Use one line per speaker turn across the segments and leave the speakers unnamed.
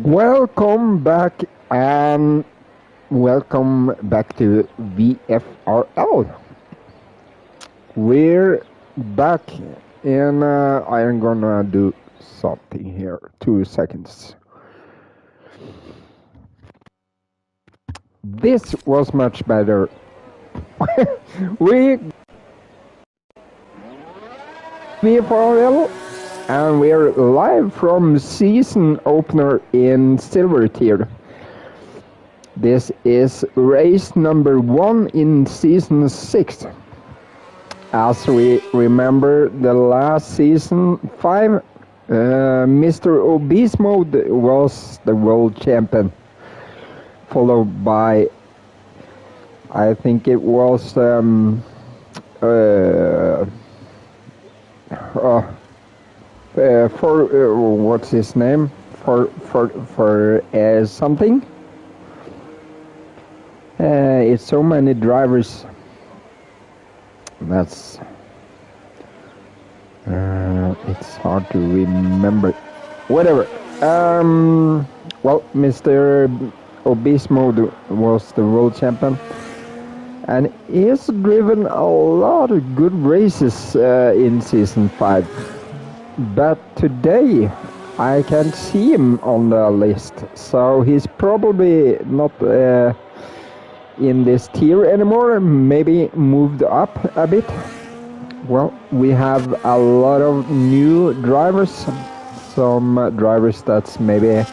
Welcome back and welcome back to VFRL. We're back and I am gonna do something here. 2 seconds. This was much better. we VFRL and we're live from season opener in Silver tier. This is race number 1 in season 6. As we remember the last season 5, Mr. Obese Mode was the world champion, followed by, I think it was what's his name, for something. It's so many drivers. That's it's hard to remember. Whatever. Well, Mr. Obese Mode was the world champion, and he's driven a lot of good races in season 5. But today I can't see him on the list, so he's probably not in this tier anymore, maybe moved up a bit. Well, we have a lot of new drivers, some drivers that's maybe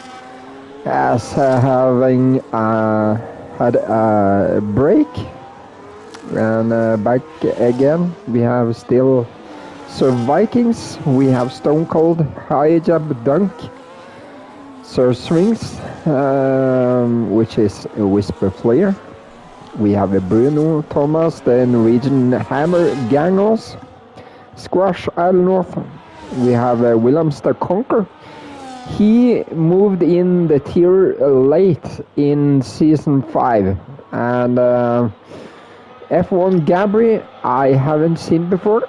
as having had a break, and back again. We have still Sir Vikings, we have Stone Cold, Hijab Dunk, Sir Swings, which is a Whisper Flare. We have a Bruno Thomas, the Norwegian Hammer Gangles, Squash North. We have a Willems the Conquer. He moved in the tier late in season 5. And F1 Gabri I haven't seen before.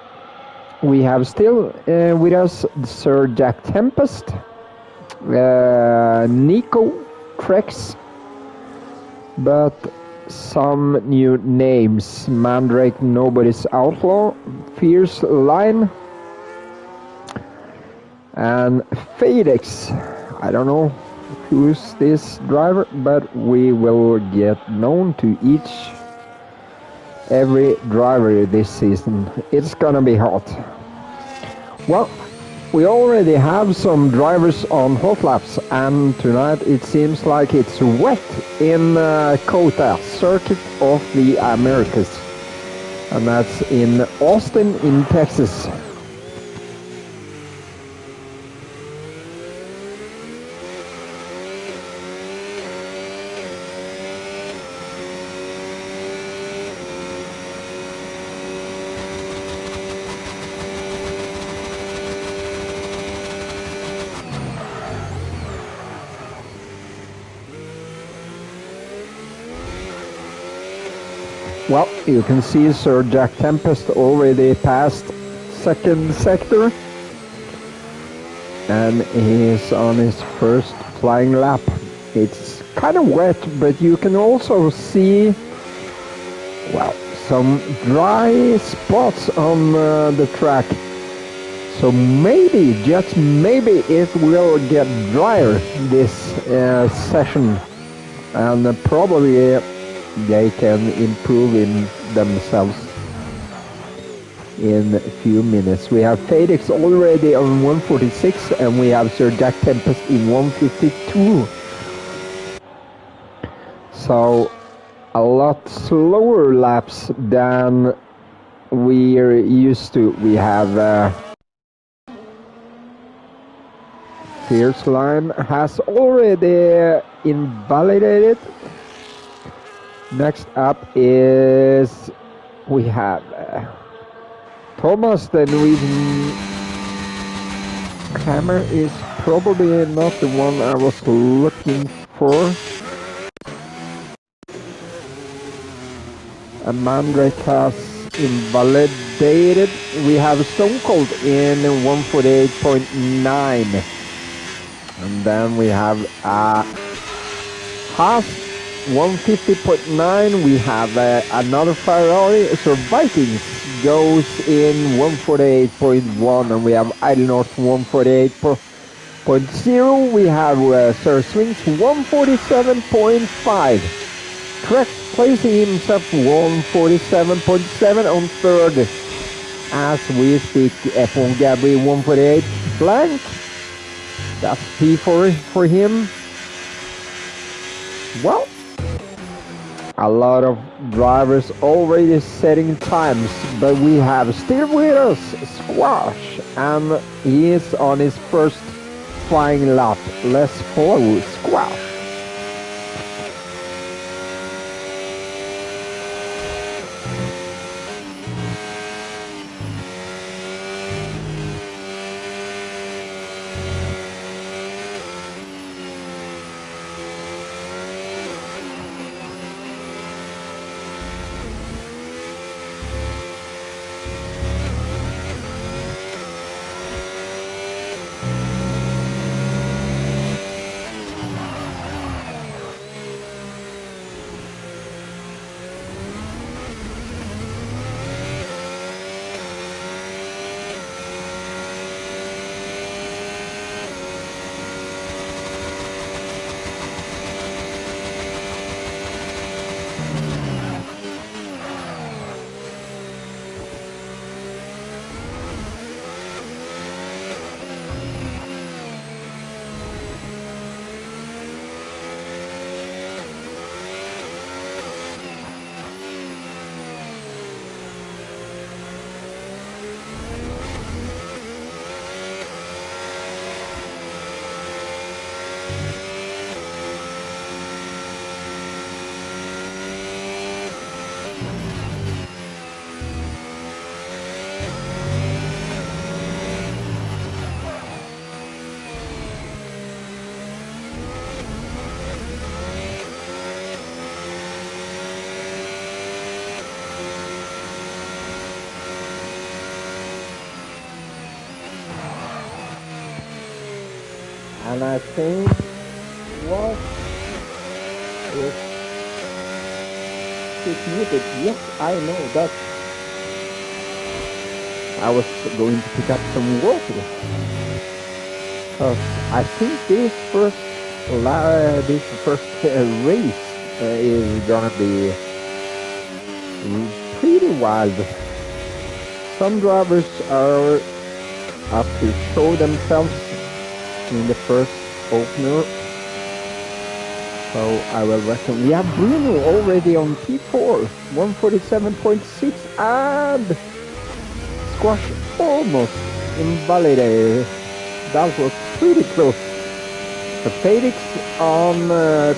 We have still with us Sir Jack Tempest, Nico Trex, but some new names: Mandrake, Nobody's Outlaw, Fierce Line, and FedEx. I don't know who's this driver, but we will get known to every driver this season. It's gonna be hot. Well, we already have some drivers on hot laps, and tonight it seems like it's wet in Cota, Circuit of the Americas, and that's in Austin in Texas. Well, you can see Sir Jack Tempest already passed second sector, and he's on his first flying lap. It's kind of wet, but you can also see, well, some dry spots on the track. So maybe, just maybe, it will get drier this session, and probably they can improve in themselves in a few minutes. We have FedEx already on 146, and we have Sir Jack Tempest in 152. So a lot slower laps than we're used to. We have Fierce Line has already invalidated. Next up is we have Thomas, the Norwegian Hammer is probably not the one I was looking for. A Mandrake has invalidated. We have Stone Cold in 148.9. And then we have Haas 150.9. We have another Ferrari. So Vikings goes in 148.1, and we have Idle North 148.0. We have Sir Swings 147.5. Correct, placing himself 147.7 on third. As we speak, F1 Gabri 148 blank. That's P4 for him. Well, a lot of drivers already setting times, but we have still with us Squash, and he is on his first flying lap. Let's follow Squash. And I think what is muted? Yes, I know that. I was going to pick up some water. Because I think this first race is gonna be pretty wild. Some drivers are up to show themselves in the first opener. So I will reckon we have Bruno already on P4, 147.6, and Squash almost invalidated. That was pretty close. The Felix on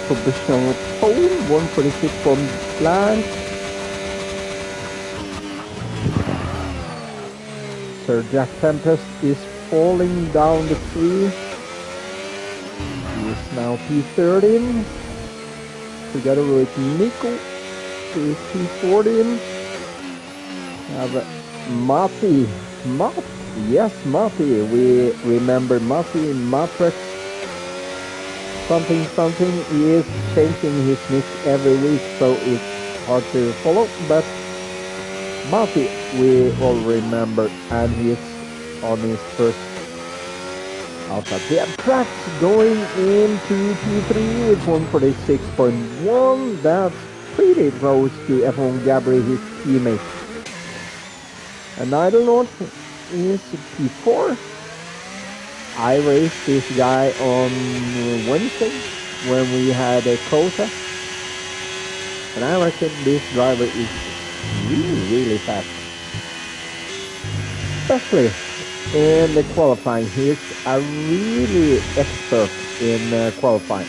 provisional pole, 146 from blank. Sir Jack Tempest is falling down the tree. He is now P13. Together with Nico, who is P14. Have Matti. Yes, Matti. We remember Matti in Matrix. Something. He is changing his nick every week, so it's hard to follow. But Matti, we all remember, and he is on his first outside. We have Pratt going into P3 with 146.1. That's pretty close to F1 Gabri, his teammate. And Idle North is P4. I raced this guy on Wednesday when we had a Cota. And I reckon this driver is really fast. Especially in the qualifying. He's a really expert in qualifying.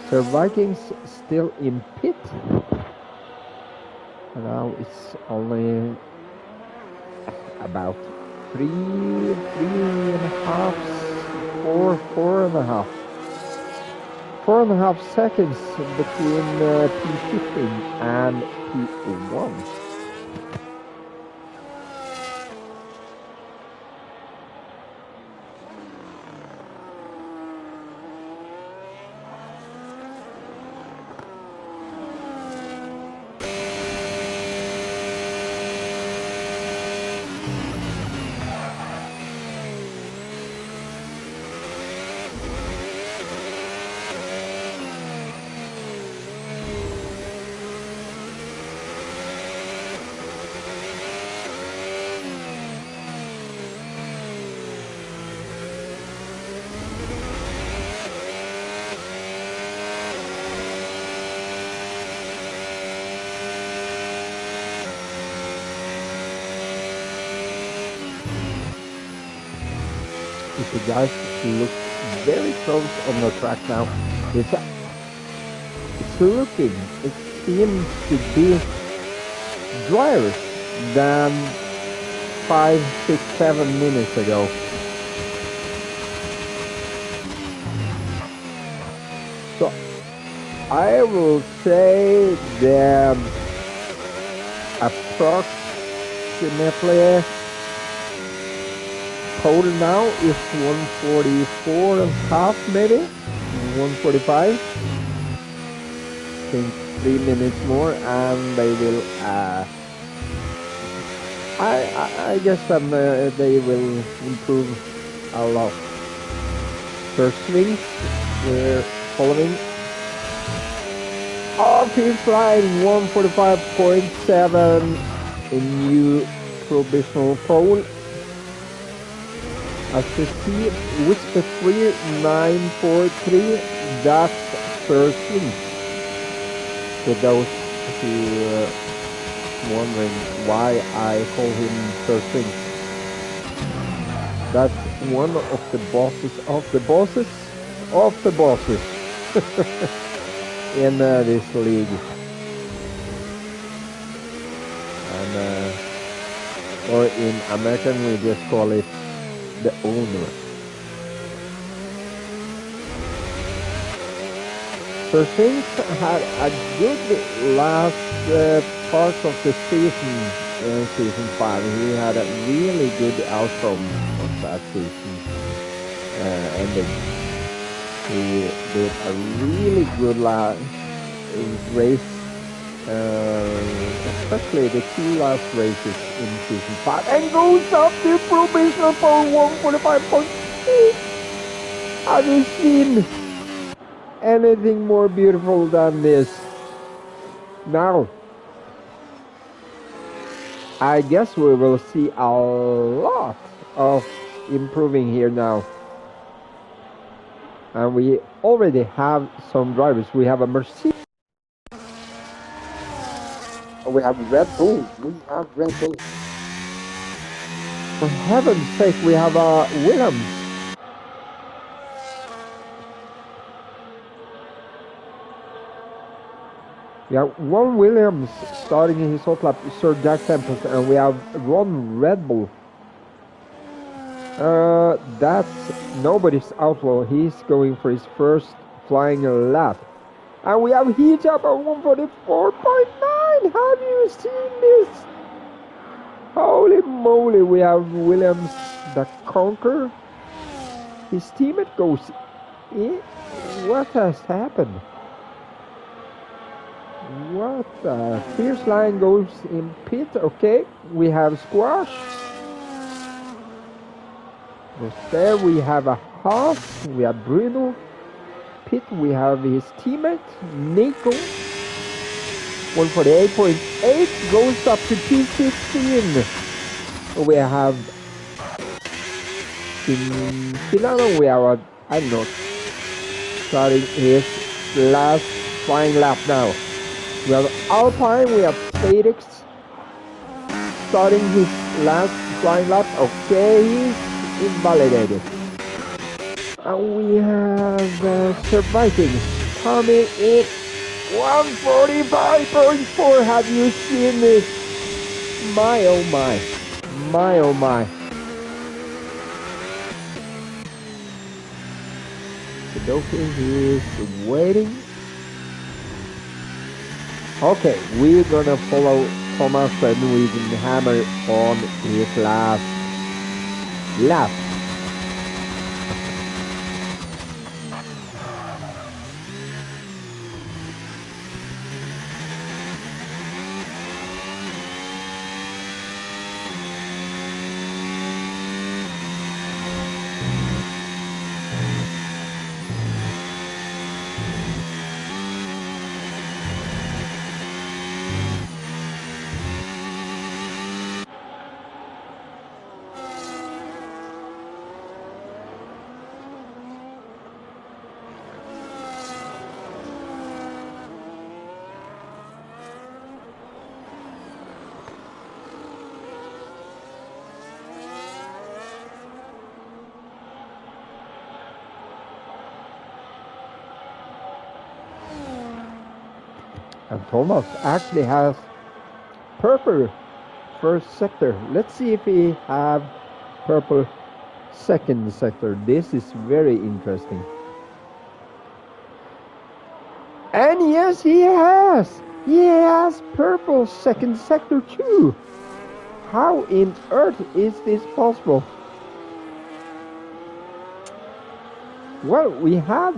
Sir Vikings still in pit. And now it's only about 3.5, 4.5. 4.5 seconds between P15 and P1. If you guys look very close on the track now, it's, it's looking, it seems to be drier than 5, 6, 7 minutes ago. So I will say that approximately total now is 144 and a half, maybe 145. I think 3 minutes more and they will I guess they will improve a lot. First swings we're following off-field line 145.7 a new provisional pole. As you see, Whisper 3943, that's first swing. For those who wondering why I call him first swing. That's one of the bosses of the bosses of the bosses in this league. And or in American we just call it the owner. So things had a good last part of the season in season 5. He had a really good outcome of that season ending. He did a really good race, especially the 2 last races in season 5, and goes up to provisional pole 145.8. Have you seen anything more beautiful than this? Now, I guess we will see a lot of improving here now. And we already have some drivers. We have a Mercedes.
We have Red Bull. We have Red Bull.
For heaven's sake, we have a Williams. We have one Williams starting in his hot lap, Sir Jack Tempest, and we have one Red Bull. That's nobody's outlaw. He's going for his first flying lap. And we have heat up at 144.9. Have you seen this? Holy moly, we have Williams the Conqueror. His teammate goes in. What has happened? What? Fierce Lion goes in pit. Okay, we have Squash. There we have a Haas. We have Bruno. Pit, we have his teammate Nico. 148.8 goes up to 216. We have in Milano, we have I don't know, starting his last flying lap now. We have Alpine, we have Fadex starting his last flying lap. Okay, he's invalidated. And we have Surviving coming in 145.4. Have you seen this? My oh my. My oh my. Sudoku is waiting. Okay, we're gonna follow Thomas and we can hammer on his last lap. And Thomas actually has purple first sector. Let's see if he have purple second sector. This is very interesting. And yes, he has. He has purple second sector too. How in earth is this possible? Well, we have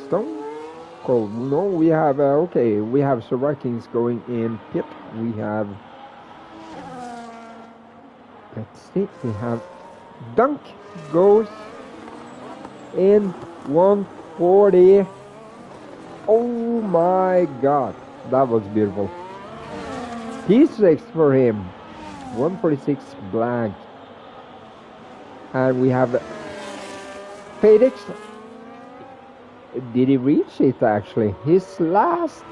Stone Cold. No, we have okay. We have Sir Vikings going in pit. We have. Let's see. We have Dunk goes in 140. Oh my God, that was beautiful. P6 for him. 146 blank. And we have Felix. Did he reach it actually? His last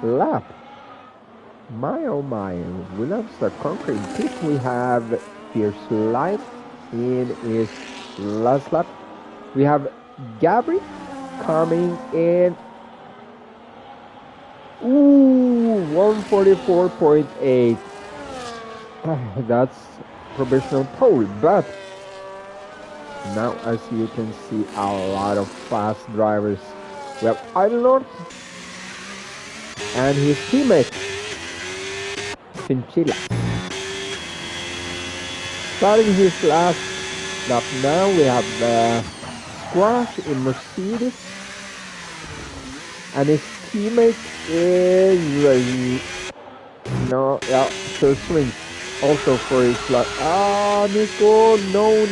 lap. My oh my. Williams the conquering pit. We have Fierce Light in his last lap. We have Gabri coming in. Ooh, 144.8. That's provisional pole, but now as you can see a lot of fast drivers. We have Idlenord and his teammate Chinchilla. Starting his last lap now, we have Squash in Mercedes, and his teammate is Sir Swing also for his lap. Nico, no.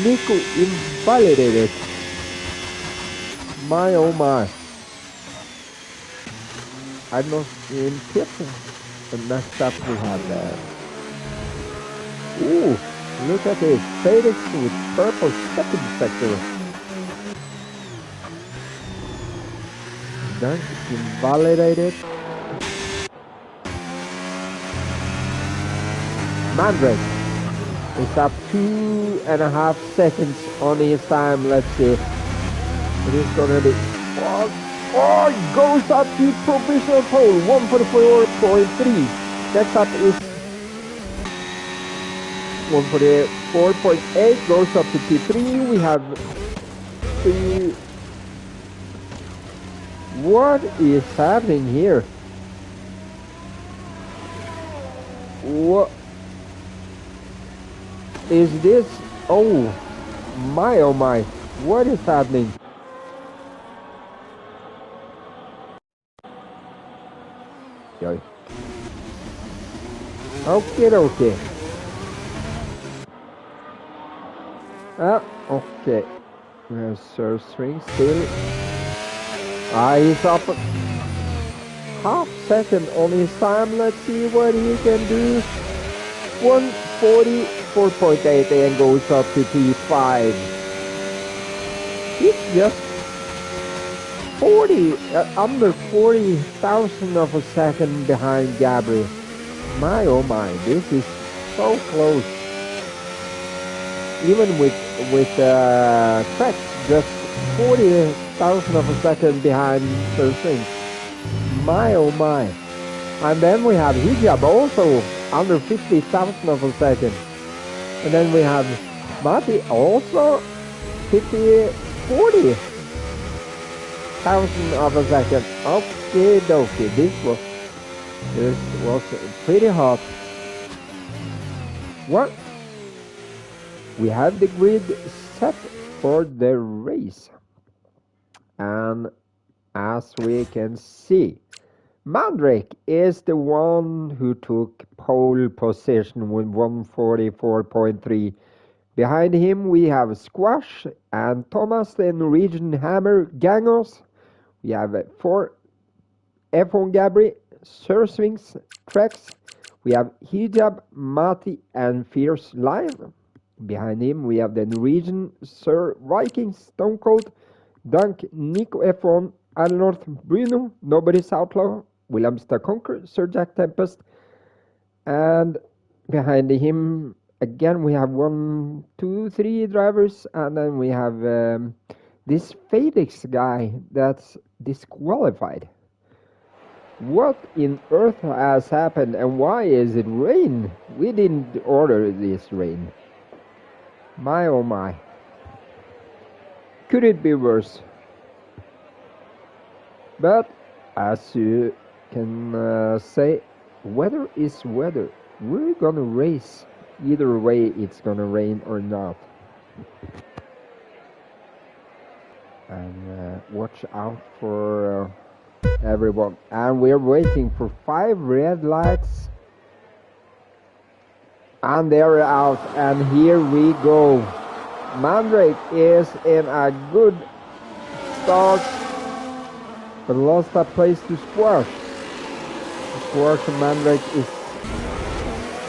Nico invalidated. My oh my. I'm not in pit. And next up we have ooh, look at this. Felix with purple second sector. Dunk invalidated. Mandrake is up 2.5 seconds on his time. Let's see. It is gonna be. Oh, it goes up to provisional pole 144.3. Next up is 144.8. Goes up to P3. We have three. What is happening here? What is this? Oh my. What is happening? Okay. Okay. Where's Sir String still? He's up half second on his time. Let's see what he can do. 144.8 and goes up to P5. He's just under 40,000 of a second behind Gabri. My oh my, this is so close. Even with tracks, just 40,000 of a second behind Sir String. My oh my. And then we have Hijab also under 50,000 of a second. And then we have Mati also 40,000 of a second. Okay, dokie. This was pretty hot. Well, we have the grid set for the race. And as we can see, Mandrake is the one who took pole position with 144.3. Behind him we have Squash and Thomas, the Norwegian Hammer Gangers. We have 4 F1 Gabri, Sir Swings, Trex. We have Hijab, Mati and Fierce Lion. Behind him we have the Norwegian Sir Vikings, Stone Cold, Dunk, Nico F1, Alnorth, Bruno, Nobody's Outlaw, Williams the Conqueror, Sir Jack Tempest, and behind him again we have 1, 2, 3 drivers, and then we have This Felix guy that's disqualified. What in earth has happened and why is it rain? We didn't order this rain. My oh my. Could it be worse? But as you can say, weather is weather. We're gonna race. Either way, it's gonna rain or not. And watch out for everyone. And we're waiting for 5 red lights. And they're out. And here we go. Mandrake is in a good start, but lost that place to Squash. Squash and Mandrake is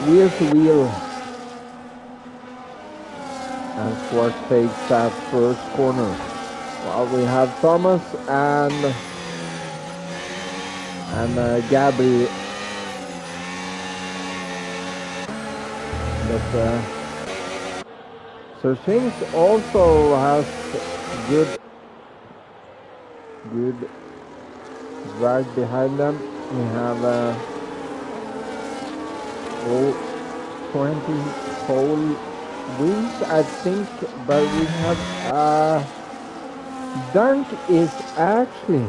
wheel to wheel. And Squash takes that first corner. While we have Thomas and Gabby. But so Things also has good drag behind them. We have 20 pole wins, I think, but we have Dunk is actually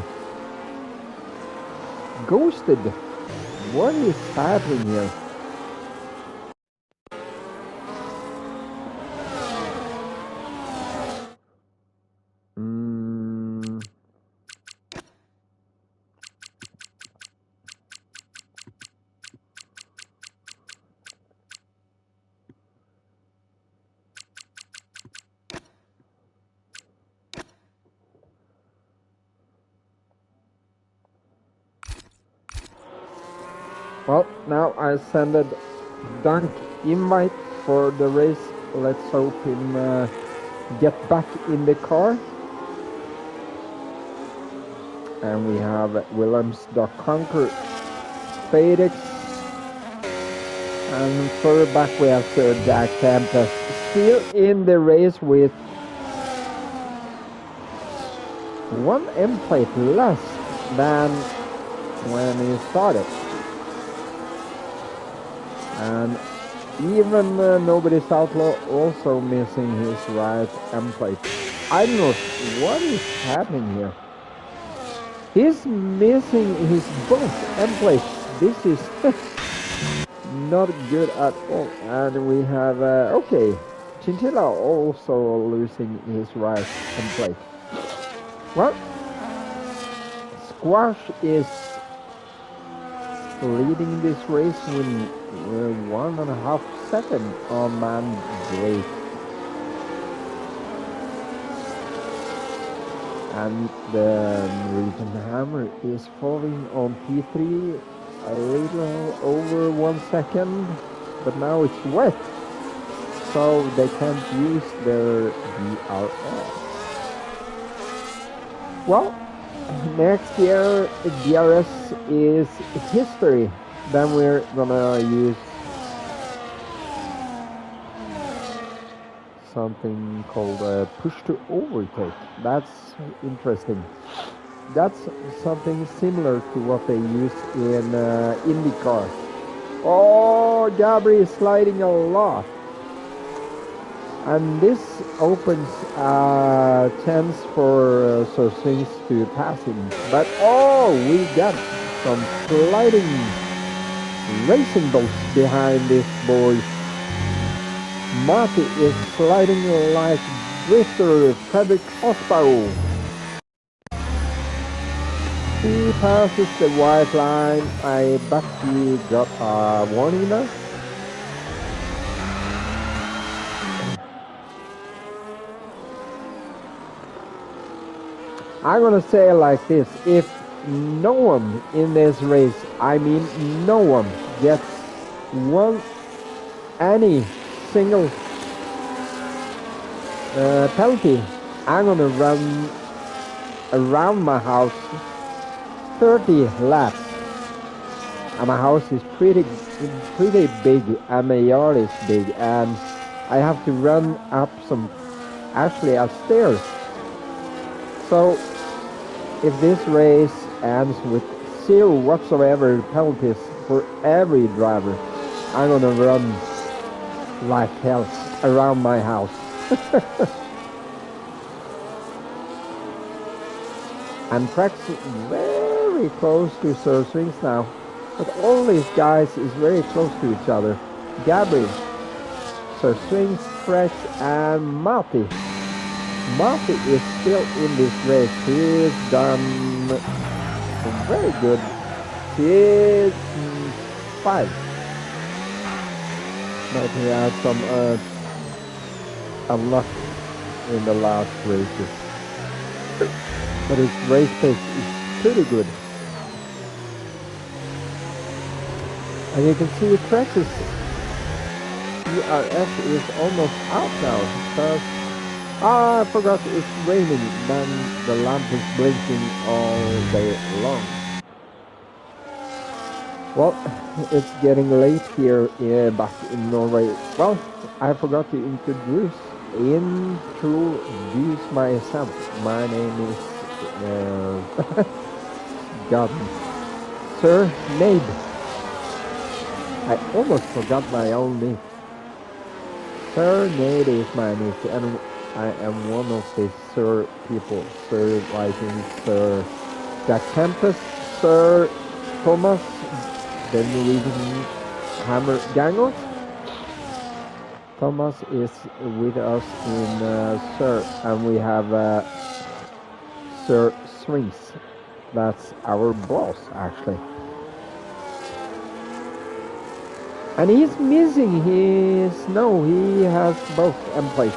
ghosted. What is happening here? Well, now I send a Dunk invite for the race. Let's hope him get back in the car. And we have Willems the Conquer, Felix, and further back we have Sir Jack Tempest, still in the race with 1 M plate less than when he started. And even Nobody's Outlaw also missing his right M plate. I don't know what is happening here. He's missing his both M plates. This is not good at all. And we have okay, Chinchilla also losing his right M plate. Well, Squash is leading this race with 1.5 seconds on Mandrake. And the Norwegian Hammer is falling on P3 a little over 1 second, but now it's wet, so they can't use their DRS. Well, next year DRS is history. Then we're gonna use something called push to overtake. That's interesting. That's something similar to what they use in IndyCar. Oh, Gabri is sliding a lot. And this opens a chance for Sir Things to pass him. But oh, we got some sliding racing balls behind this boy. Marty is sliding like drifter Frederick Osbaro. He passes the white line. I bet he got a warning there. I'm gonna say it like this: if no one in this race, I mean no one, gets any single penalty, I'm gonna run around my house 30 laps. And my house is pretty big, and my yard is big, and I have to run up some, actually, stairs. So, if this race ends with zero whatsoever penalties for every driver, I'm gonna run like hell around my house. And tracks very close to Sir Swings now. But all these guys is very close to each other. Gabby, Sir Swings, Trex, and Mati. Mati is still in this race. He's done very good. He's 5. But he had some unluck in the last races. But his race pace is pretty good. And you can see Trex's ERS is almost out now because I forgot it's raining, then the lamp is blinking all day long. Well, it's getting late here back in Norway. Well, I forgot to introduce myself. My name is God, Sir Nabe. I almost forgot my own name. Sir Nate is my name, and I am one of the Sir people. Sir Viking, Sir Jack Tempest, Sir Thomas, the Norwegian Hammer Ganger. Thomas is with us in Sir, and we have Sir Swings. That's our boss, actually. And he's missing his snow. He has both in place.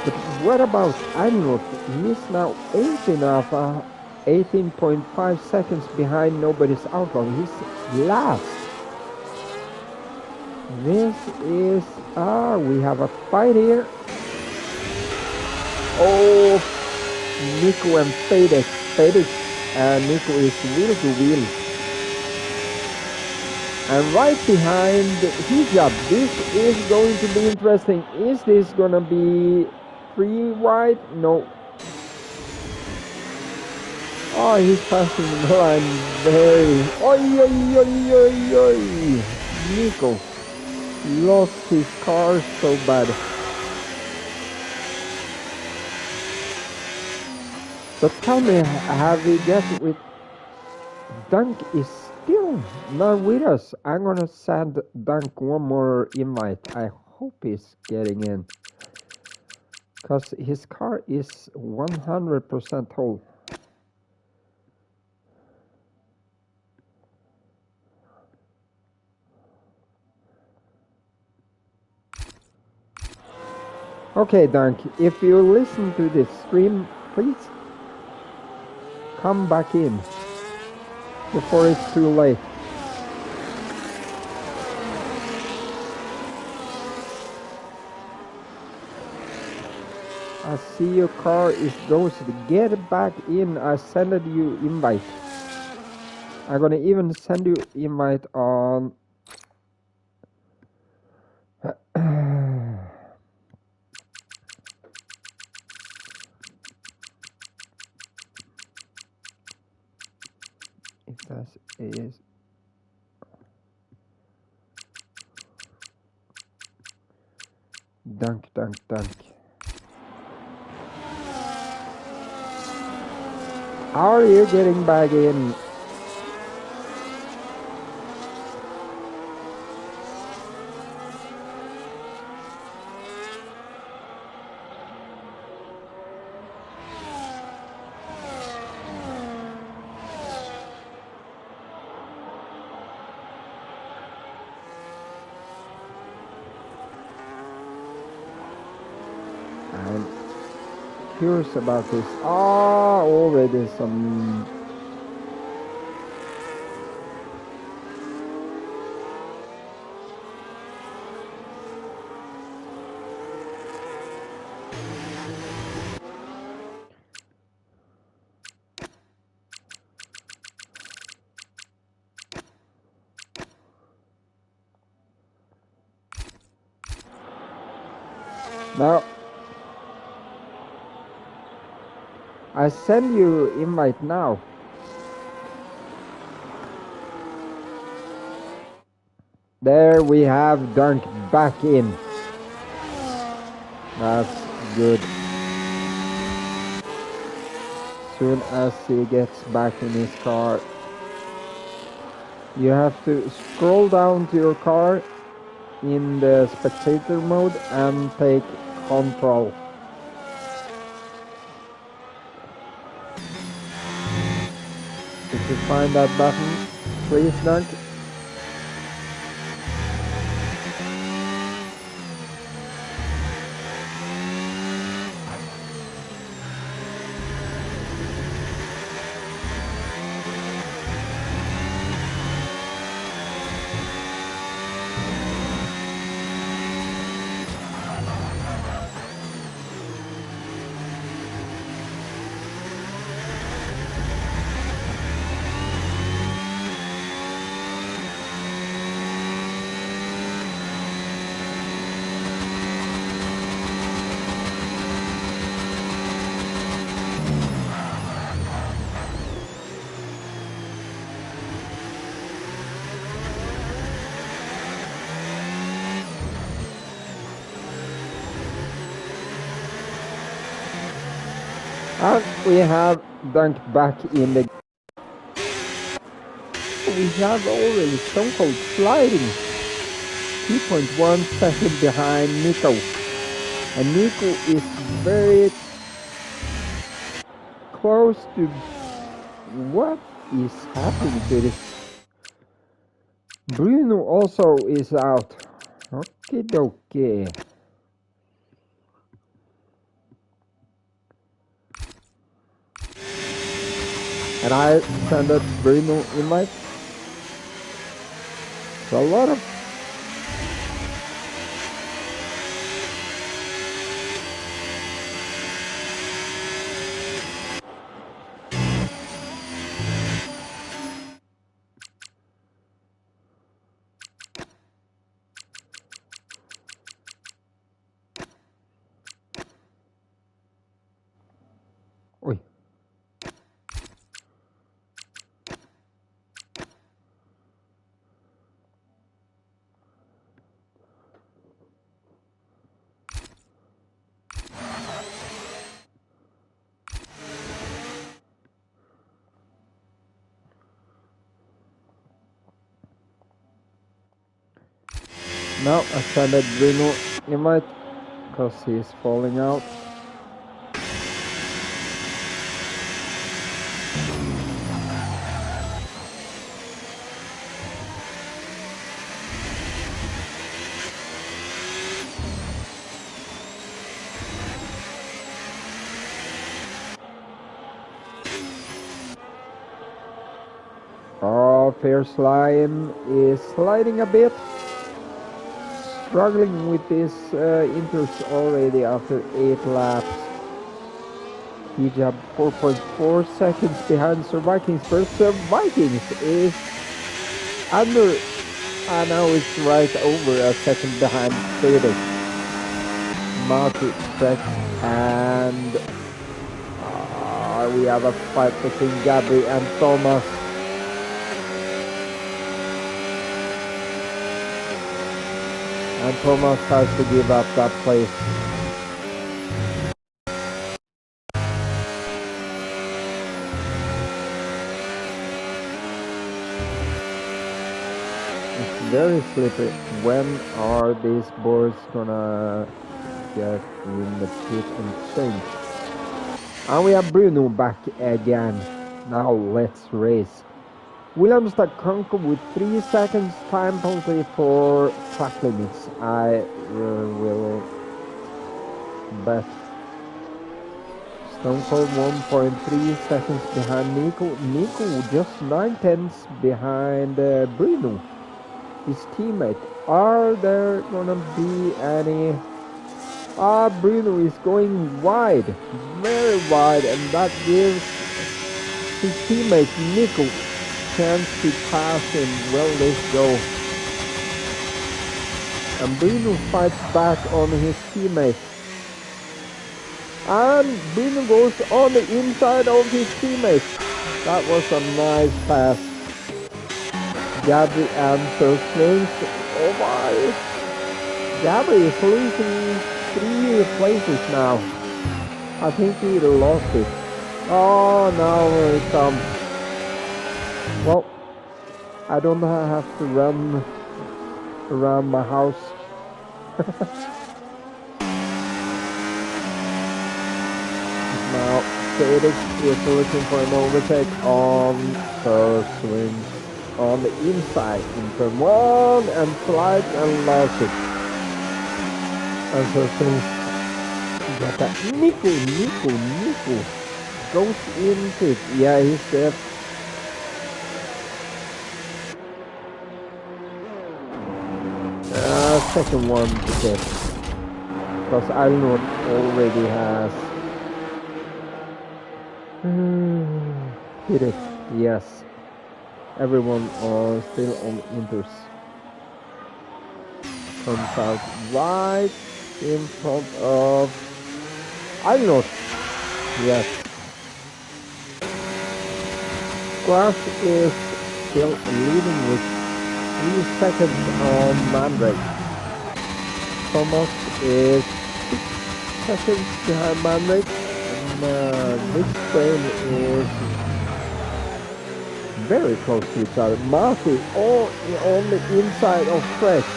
But what about Arnold? He's now 18.5 seconds behind nobody's outlaw. He's last. This is we have a fight here. Oh, Nico and Fadek. Nico is wheel to wheel. And right behind Hijab, this is going to be interesting. Is this gonna be 3 wide? No. Oh, he's passing the line very. Oi, oi, oi, oi, oi. Nico lost his car so bad. So tell me, have we got with Dunk is still not with us. I'm gonna send Dunk one more invite. I hope he's getting in. Because his car is 100% whole. Okay, Dunk, if you listen to this stream, please come back in before it's too late. I see your car is ghosted. Get back in. I sent you invite. I'm gonna even send you invite on. If that is. Dunk. How are you getting back in? I'm curious about this. Already some. Now, I send you invite now. There we have Dunk back in. That's good. Soon as he gets back in his car, you have to scroll down to your car in the spectator mode and take control. If you find that button, please Dunk. And we have Dunk back in the. We have already Stone Cold sliding 2.1 seconds behind Nico. And Nico is very close to. What is happening to this? Bruno also is out. Okay, dokie. And I send it Bruno invite. So a lot of. Oi. Now I send it Bruno invite because he's falling out. Oh, Fierce Lion is sliding a bit. Struggling with his inters already after 8 laps. He jumped 4.4 seconds behind Sir Vikings, but Sir Vikings is under, and now it's right over a second behind Felix. Marty Trek, and we have a fight between Gabby and Thomas. And Thomas has to give up that place. It's very slippery. When are these boards gonna get in the pit and change? And we have Bruno back again. Now let's race. Williams Conquer with 3 seconds time penalty for track limits. I will bet Stone Cold 1.3 seconds behind Nico. Nico just 9/10 behind Bruno, his teammate. Are there gonna be any? Bruno is going wide, very wide, and that gives his teammate Nico chance to pass him. Well, let's go. And Bruno fights back on his teammate. And Bruno goes on the inside of his teammates. That was a nice pass. Gabby answers swings. Oh my! Gabby is losing 3 places now. I think he lost it. Oh, now it comes. Well, I don't have to run around my house. Now, Felix is looking for an overtake on her swings on the inside in turn 1 and slides and lost it. And so swings get that. Nico goes into it. Yeah, he's dead. Second one to get. Because Alnor already has hit it. Yes. Everyone are still on inters. Comes out right in front of Alnor. Yes. Squash is still leading with 3 seconds on Mandrake. Thomas is 6 seconds behind Mandrake. And this train is very close to each other. Marty all on the inside of Fresh.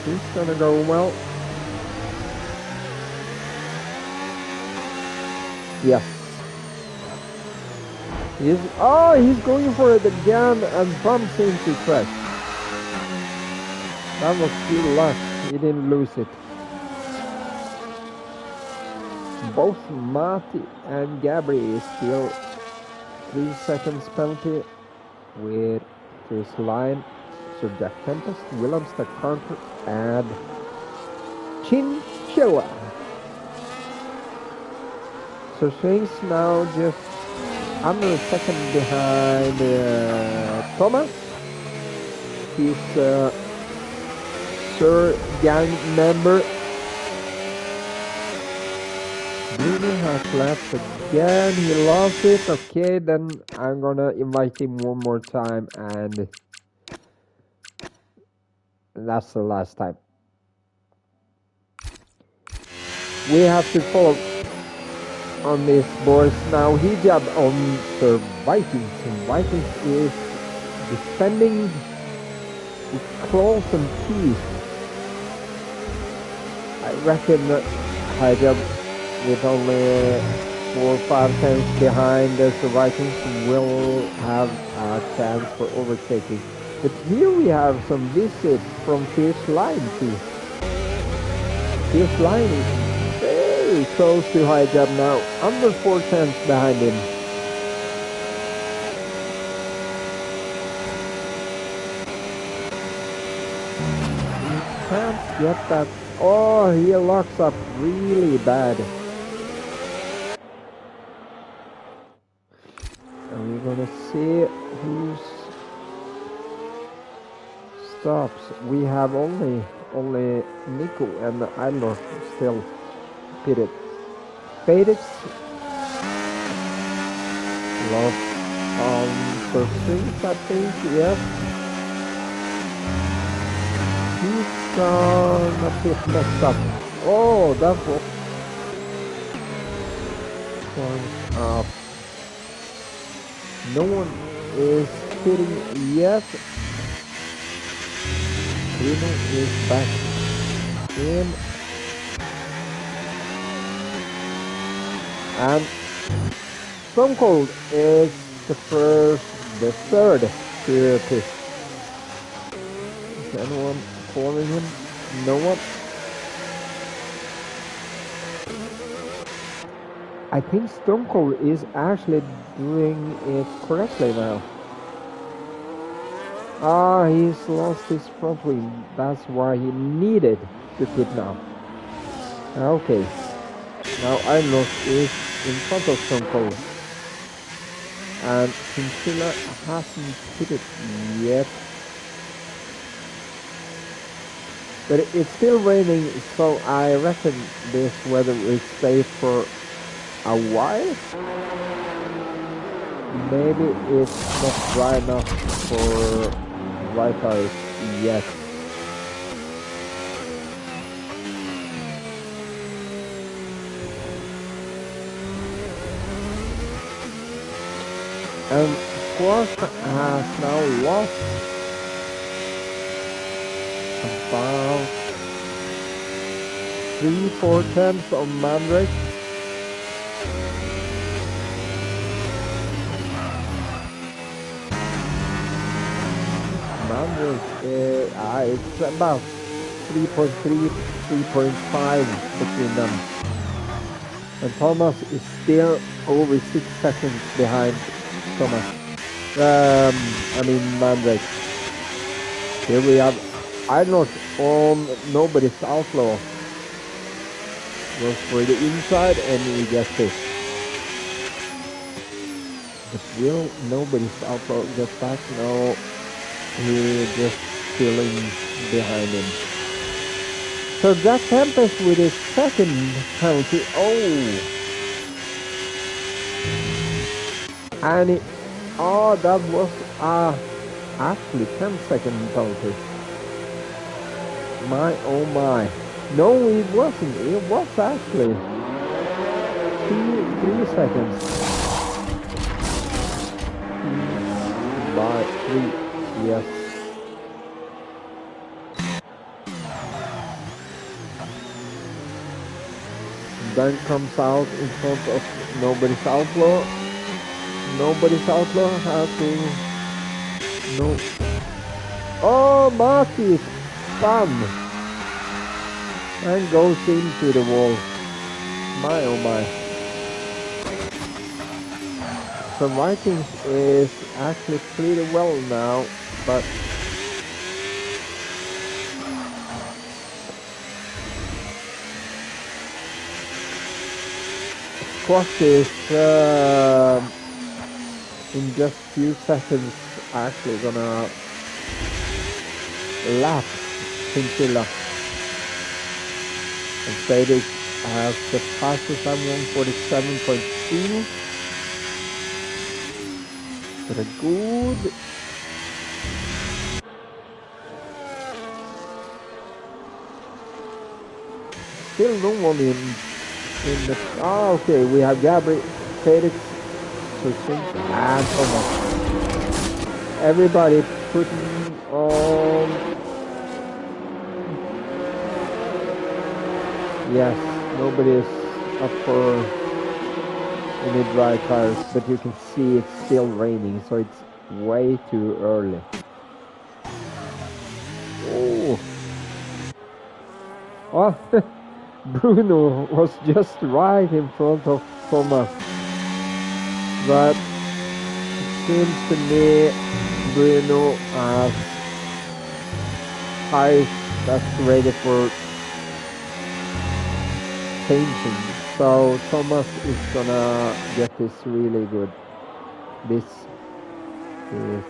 He's gonna go well. Yes. He's going for it again and bumps into Fresh. That was pure luck. He didn't lose it. Both Marty and Gabri is still 3 seconds penalty with first line. So Jack Tempest, Willems the counter, and Chinchilla. So swings now just under a second behind Thomas. He's Sir gang member. Bruno has left again. He lost it. Okay, then I'm gonna invite him one more time, and that's the last time. We have to follow on this, boys. Now hijab on the Vikings. Vikings is defending with claws and teeth. I reckon hijab with only 4 or 5 times behind the Vikings will have a chance for overtaking. But here we have some visit from Fierce Line too. Fierce Line is very close to hijab now, under 4 tenths behind him. He can't get that. Oh, he locks up really bad. And we're gonna see who stops. We have only Nico and Eilor still pitted. Felix lost on first swings, I think. Yes. He's gonna pit next up. Oh, that was up. No one is hitting yet. Bruno is back in. And Stone Cold is the third to pitch. Is anyone calling him? No one. I think Stone Cold is actually doing it correctly now. He's lost his front wing. That's why he needed to pit now. Okay. Now Arnold is in front of Stone Cold. And Chinchilla hasn't pitted yet. But it's still raining, so I reckon this weather will stay for a while. Maybe it's not dry enough for dry tires yet. And Squash has now lost about 3/4 of Mandrake. Mandrake, it's about 3.3, 3.5 between them. And Thomas is still over 6 seconds behind Thomas. Mandrake. Here we have Arnold on Nobody's Outlaw. Goes for the inside and he gets it. But will Nobody's Outlaw get back? No, he's just filling behind him. So Jack Tempest with his second penalty. Oh! And that was actually 10-second penalty. My oh my. No, it wasn't. It was actually 3 seconds. By 3, yes. Then comes out in front of Nobody's Outlaw. Nobody's Outlaw has to... No. Oh, Marty spun and goes into the wall. My oh my. So Vikings is actually pretty well now, but Squash is in just few seconds actually gonna lap Chinchilla. And Fadix has the fastest time 147.2. But a good still no one in the okay, we have Gabriel, Fadix, switching, and Thomas. Everybody putting on. Yes, nobody is up for any dry tires, but you can see it's still raining, so it's way too early. Oh, well, Bruno was just right in front of Thomas, but it seems to me Bruno has tires that's ready for changing. So Thomas is gonna get this really good. This is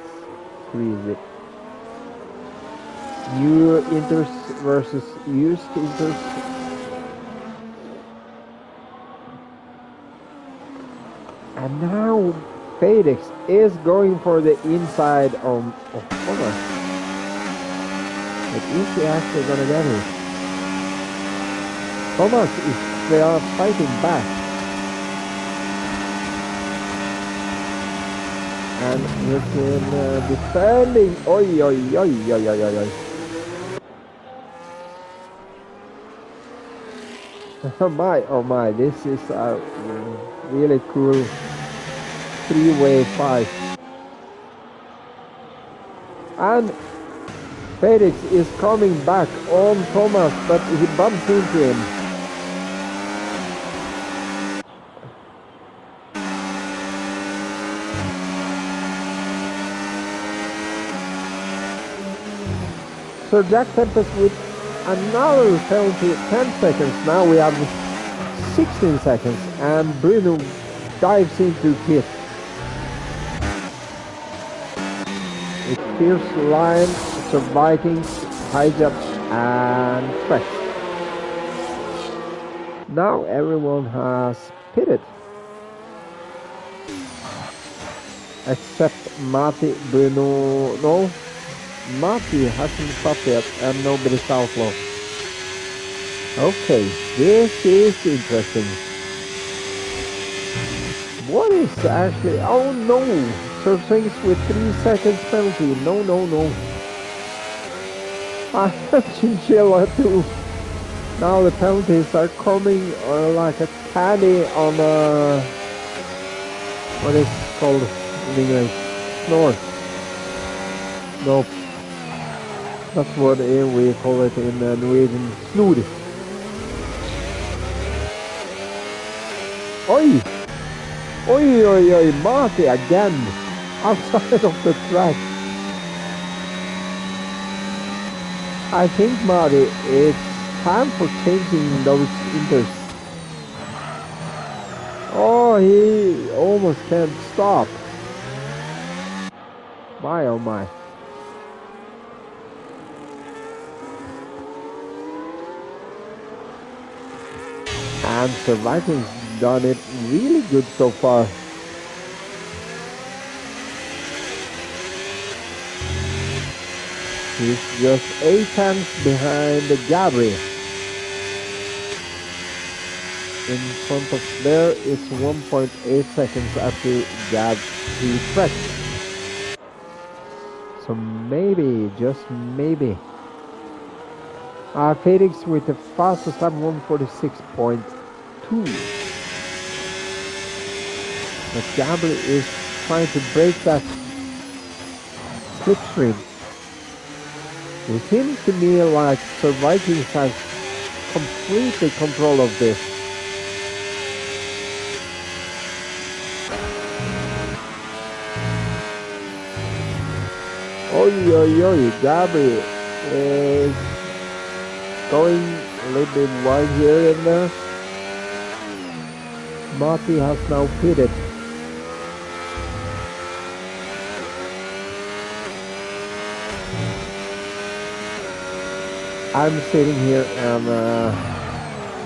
crazy. New inters versus used inters. And now Fadix is going for the inside of Thomas. But is he actually gonna get it? Thomas is they are fighting back. And he's in defending. Oi, oi, oi, oi, oi, oi, oi. Oh my, this is a really cool 3-way fight. And Felix is coming back on Thomas, but he bumps into him. So Jack Tempest with another penalty, 10 seconds. Now we have 16 seconds, and Bruno dives into Kit. It fierce line, so Vikings hijack and tracks. Now everyone has pitted. Except Mati, Bruno, no. Mati hasn't stopped yet and nobody's outlaw. Okay, this is interesting. What is actually, oh no! Serve swings with 3 seconds penalty. No, no, no. I have Chinchilla too. Now the penalties are coming like a caddy on a, what is it called in English? Snore. Nope. That's what we call it in Norwegian. Snore. Oi! Oi, oi, oi, Mati again! Outside of the track. I think, Mati, it's time for changing those inters. Oh, he almost can't stop. My oh my. And the Vikings done it really good so far. He's just 8 tenths behind Gabri. In front of there is 1.8 seconds after Gabri track. So maybe, just maybe. Felix with the fastest lap 146.2. But Gabri is trying to break that slipstream. It seems to me like the Vikings has completely control of this. Oi, oi, oi, Gabri is going a little bit wide here and there. Mati has now pitted. I'm sitting here and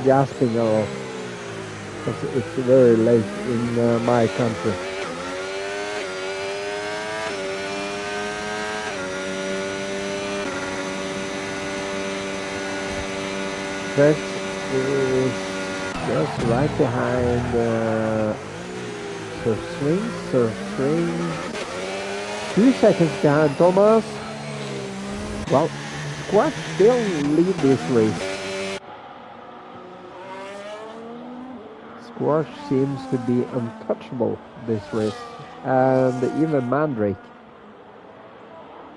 gasping a lot because it's very late in my country. Rex is just right behind Surf Swings. 2 seconds behind Thomas. Well, Squash still lead this race. Squash seems to be untouchable this race. And even Mandrake.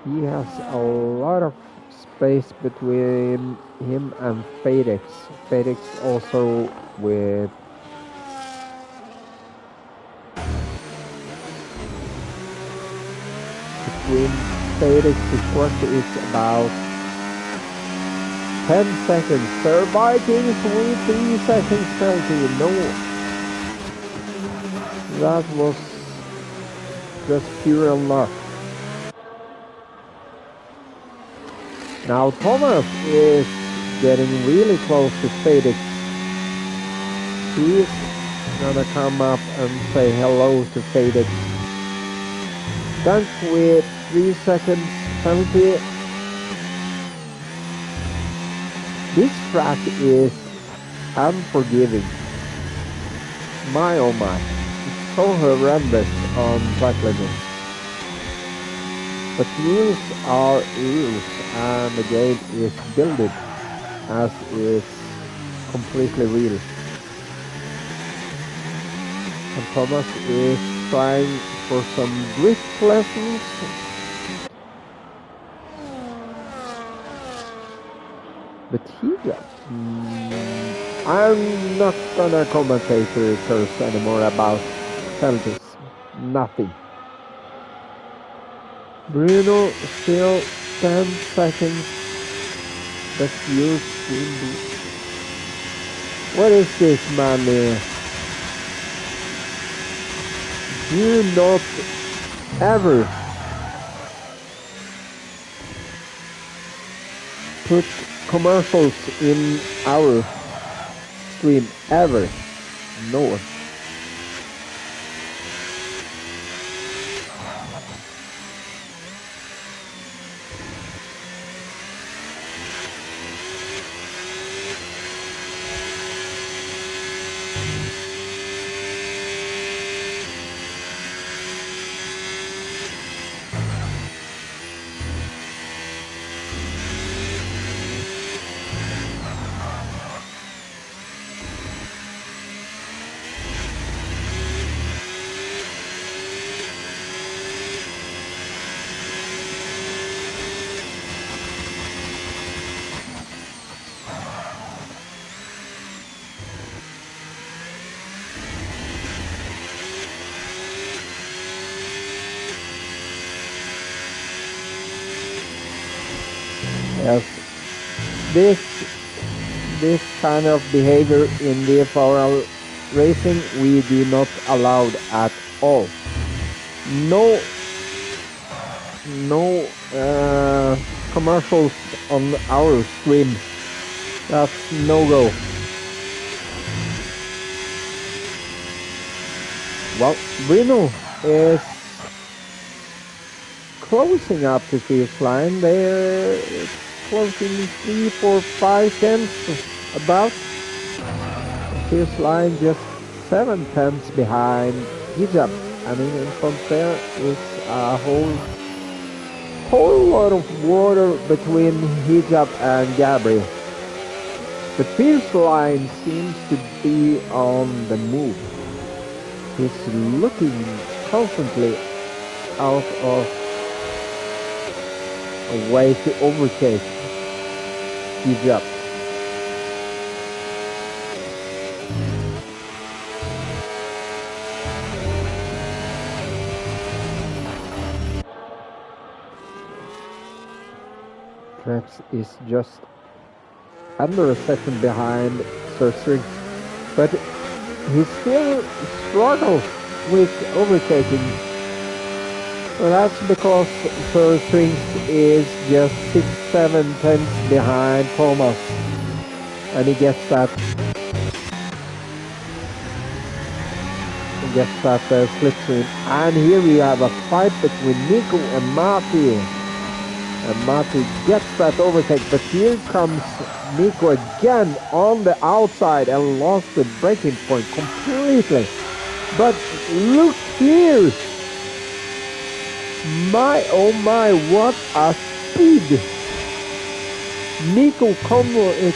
He has a lot of space between him and Fadex. Fadex also with between Fadex to Squash is about 10 seconds. Sir Vikings with 3 seconds penalty. No. That was just pure luck. Now Thomas is getting really close to Fadex. He's gonna come up and say hello to Fadex. Dunk with 3 seconds penalty. This track is unforgiving. My oh my. It's so horrendous on track limits. But rules are rules and the game is built as it's completely real. And Thomas is trying for some drift lessons. But he got... I'm not gonna commentate the curse anymore about penalties. Nothing. Bruno still 10 seconds. That's your screen. What is this, man? Do not ever put commercials in our stream ever. No. Yes, this this kind of behavior in VFRL racing we do not allow at all. No, no commercials on our stream. That's no go. Well, Bruno is closing up the finish line. They're closing 3, 4, 5 tenths about. The finish line just 7 tenths behind Hijab. I mean, in front there is a whole lot of water between Hijab and Gabri. The finish line seems to be on the move. He's looking constantly out of a way to overtake Hijab. Krebs is just under a second behind Sir Strings, but he still struggles with overtaking. Well, that's because Sir Strings is just 6, 7 tenths behind Thomas, and he gets that slipstream. And here we have a fight between Nico and Mati. And Mati gets that overtake, but here comes Nico again on the outside and lost the braking point completely. But look here! My oh my, what a speed! Nico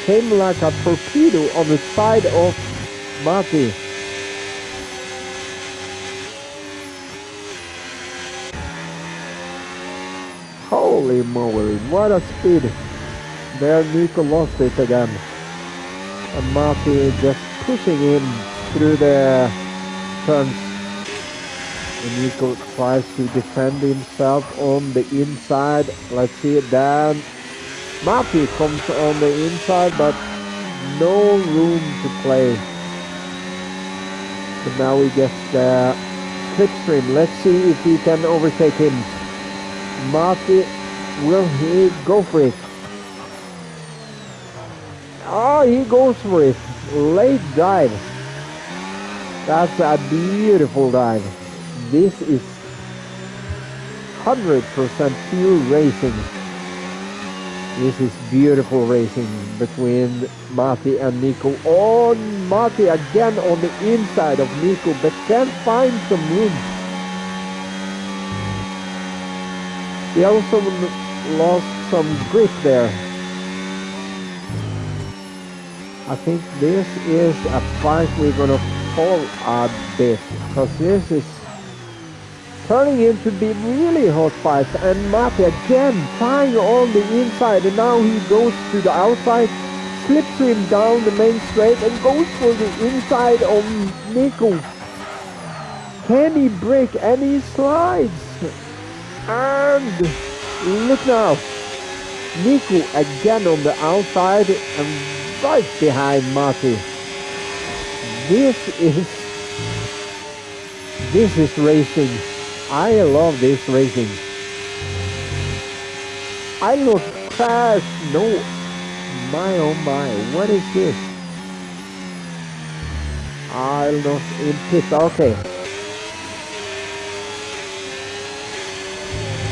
came like a torpedo on the side of Mati. Holy moly, what a speed! There Nico lost it again. And Mati just pushing him through the turns. And Nico tries to defend himself on the inside. Let's see it then. Mati comes on the inside, but no room to play. But now we get the slipstream. Let's see if he can overtake him. Mati, will he go for it? Oh, he goes for it. Late dive. That's a beautiful dive. This is 100% pure racing. This is beautiful racing between Mati and Nico. Oh, Mati again on the inside of Nico, but can't find some room. He also lost some grip there. I think this is a fight we're gonna fall a bit, because this is turning into be really hot fight. And Mati again trying on the inside, and now he goes to the outside, slipstream down the main straight and goes for the inside of Nico. Can he break? And he slides. And look now, Nico again on the outside and right behind Mati. This is racing. I love this racing. I not crash, no, My oh my, what is this? I'll not in pit. Okay.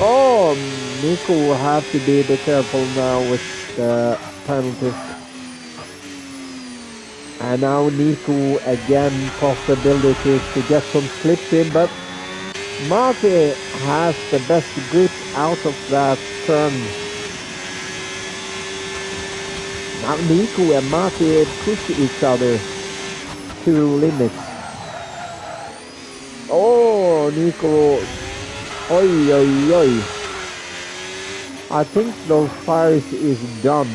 Oh, Nico will have to be a bit careful now with the penalties. And now Nico again possibilities to get some slips in, but Mati has the best grip out of that turn. Now Nico and Mati push each other to limits. Oh, Nico. Oi, oi, oi. I think those tires is done.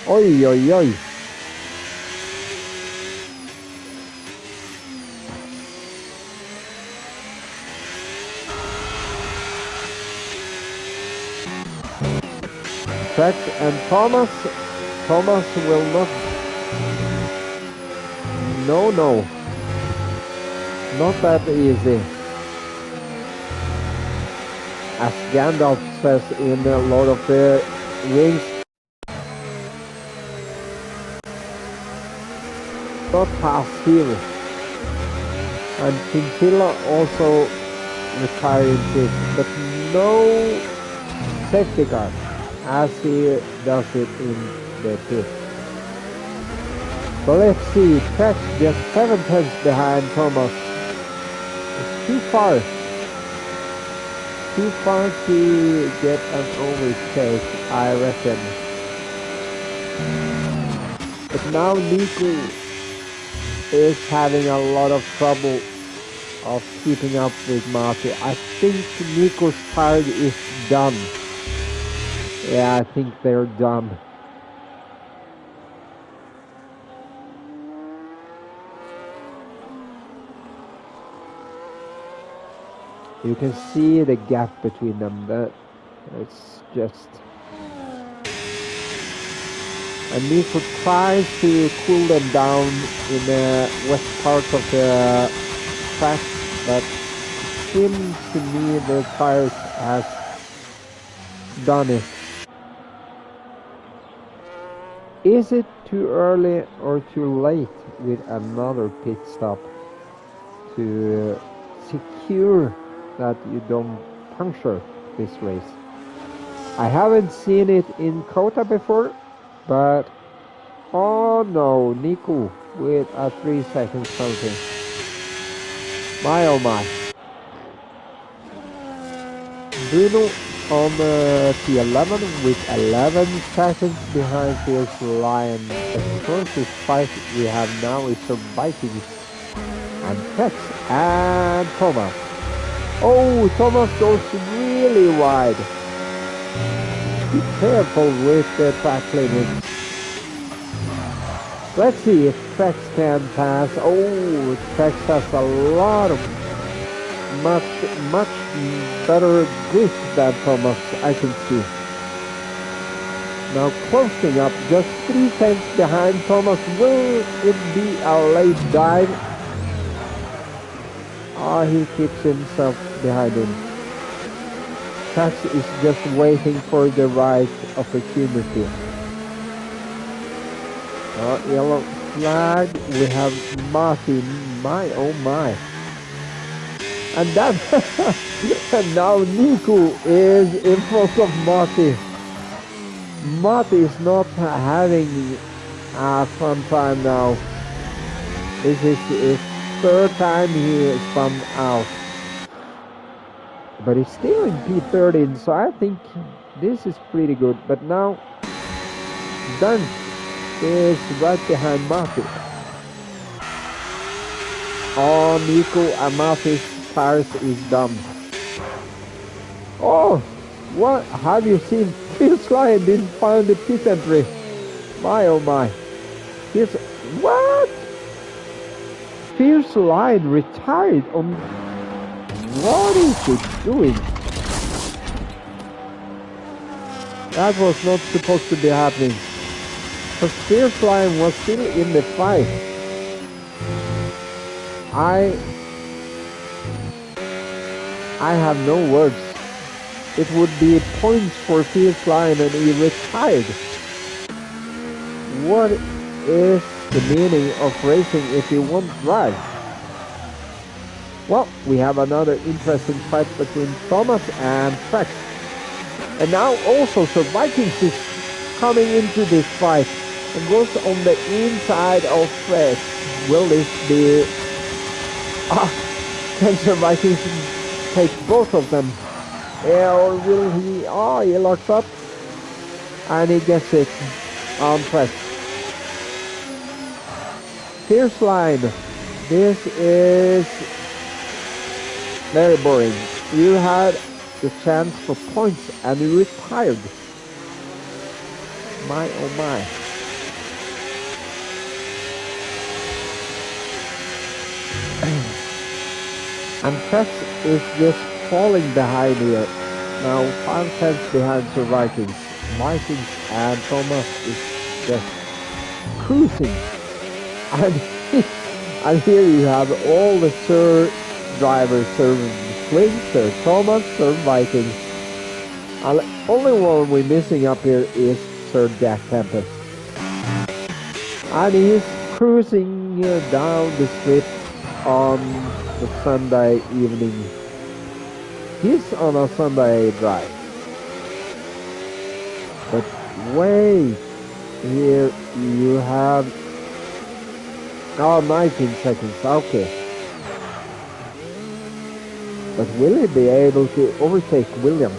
Oi, oi, oi. Track and Thomas. Thomas will not. No, no. Not that easy. As Gandalf says in Lord of the Rings. Not pass here. And Quintilla also retired this, but no safety car as he does it in the pit. So let's see, Track just 7 tenths behind Thomas. It's too far. Too far to get an overtake, I reckon. But now Nico is having a lot of trouble of keeping up with Mati. I think Nico's tire is done. Yeah, I think they're done. You can see the gap between them. It's just... And Nico tries to cool them down in the west part of the track, but it seems to me the tires has done it. Is it too early or too late with another pit stop to secure that you don't puncture this race? I haven't seen it in Cota before, but oh no, Nico with a 3 seconds penalty. My oh my. Bruno on P11 with 11 seconds behind Fierce Lion. The closest fight we have now is some Vikings and Tex and Thomas. Oh, Thomas goes really wide. Be careful with the track limits. Let's see if Trex can pass. Oh, Trex has a lot of much better grip than Thomas, I can see. Now closing up, just 3 tenths behind Thomas. Will it be a late dive? Ah, he keeps himself behind him. Trex is just waiting for the right opportunity. Yellow flag, we have Martin, my oh my. And that, and now Nico is in front of Marty. Marty is not having a fun time now. This is his 3rd time he spun out. But he's still in P13, so I think this is pretty good. But now, Dunn is right behind Marty. Oh, Nico and Marty's tires is done. Oh, what have you seen? Fierce Lion didn't find the pit entry. My oh my. Fierce, what? Fierce Lion retired on... What is he doing? That was not supposed to be happening. Because Fierce Lion was still in the fight. I have no words. It would be points for Fierce Lion and he retired. What is the meaning of racing if you won't drive? Well, we have another interesting fight between Thomas and Trex. And now also Sir Vikings is coming into this fight and goes on the inside of Trex. Will this be... Ah, can Sir Vikings take both of them? Yeah, or will he... Oh, he locks up and he gets it on Trex. Fierce line. This is very boring. You had the chance for points and you retired. My oh my. And Trex is just falling behind here. Now 5 tenths behind Sir Vikings. Vikings and Thomas is just cruising. And, and here you have all the Sir drivers, Sir Swing, Sir Thomas, Sir Vikings. And only one we're missing up here is Sir Jack Tempest. And he's cruising down the strip on the Sunday evening. He's on a Sunday drive. But wait, here you have 19 seconds, okay. But will he be able to overtake William?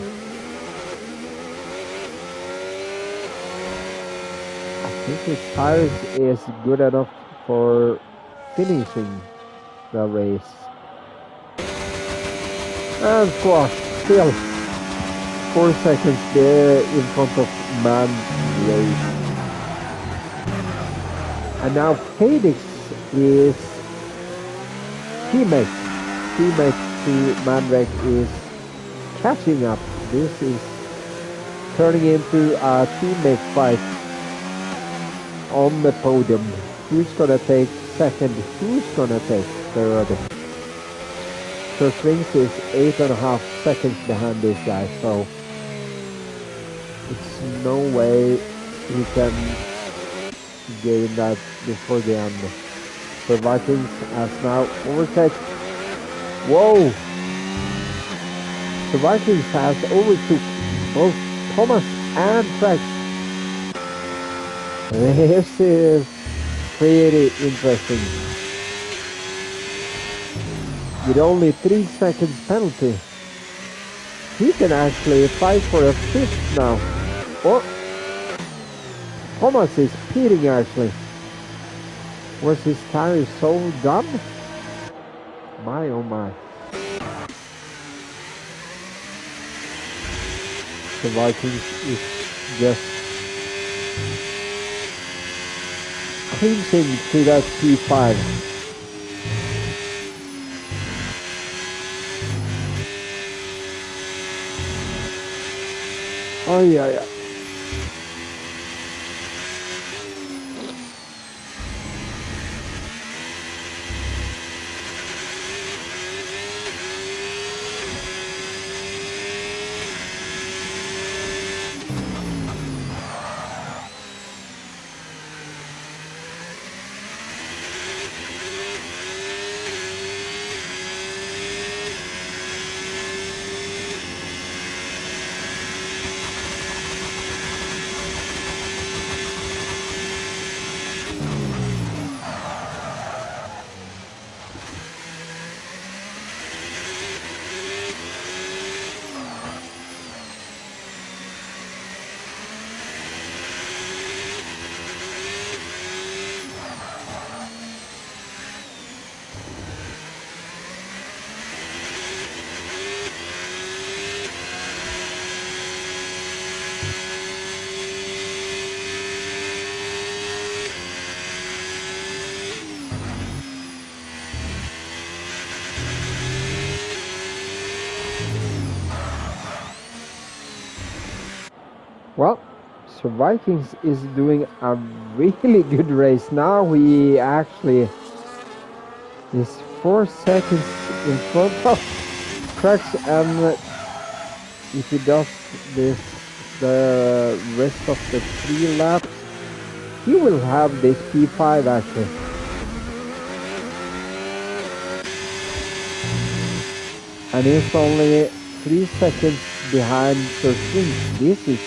I think his tires is good enough for finishing the race. And squash, still 4 seconds there in front of Man Race. And now Phoenix is teammate to Mandrake is catching up. This is turning into a teammate fight on the podium. Who's gonna take second? Who's gonna take third? So Swings is 8.5 seconds behind this guy, so it's no way he can gain that before the end. So Vikings has now overtaken. Whoa! So Vikings has overtook both Thomas and Trex. This is pretty interesting. With only 3 seconds penalty, he can actually fight for a 5th now. Oh, Thomas is speeding actually. Was his tire so dumb? My oh my. The Vikings is just clinching to that P5. Oh yeah. Well, so Vikings is doing a really good race. Now he actually is 4 seconds in front of Trex, and if he does this the rest of the 3 laps, he will have this P5 actually. And he's only 3 seconds behind Searching. This is...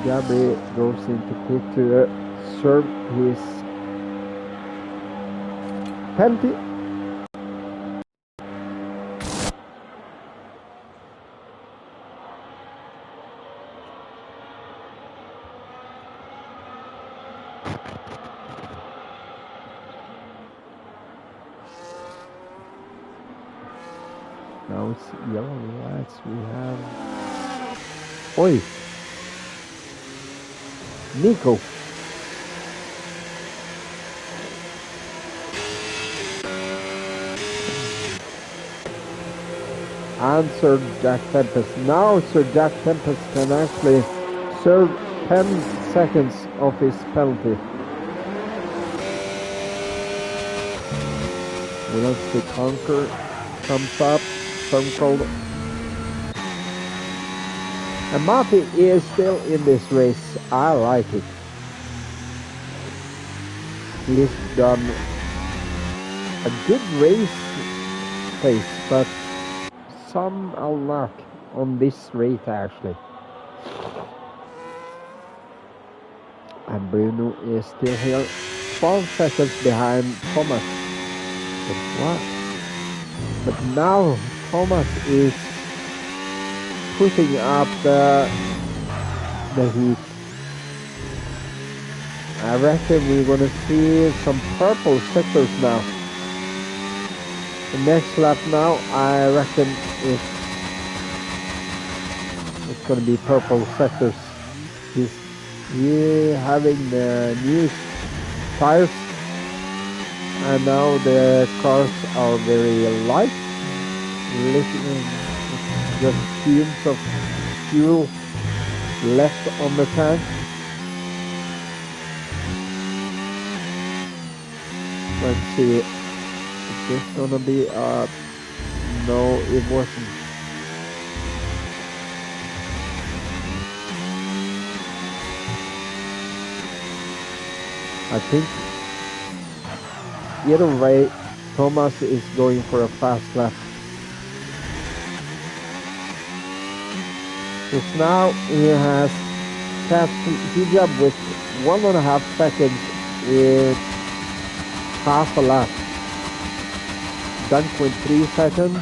Gabri goes into pit to serve his penalty. Now it's yellow lights. We have... Oi! Nico. And Sir Jack Tempest. Now Sir Jack Tempest can actually serve 10 seconds of his penalty. Once the conquer comes up, cold. And Mati is still in this race. I like it. He's done a good race pace, but some luck on this race actually. And Bruno is still here, 12 seconds behind Thomas. But what? But now Thomas is pushing up the heat. I reckon we're gonna see some purple sectors now. The next lap now, I reckon it's gonna be purple sectors. He's having the new tires, and now the cars are very light. Just fumes of fuel left on the tank. Let's see. Is this gonna be no, it wasn't. I think either way, Thomas is going for a fast lap. Because now he has passed Hijab with 1.5 seconds with half a lap. Dunk with 3 seconds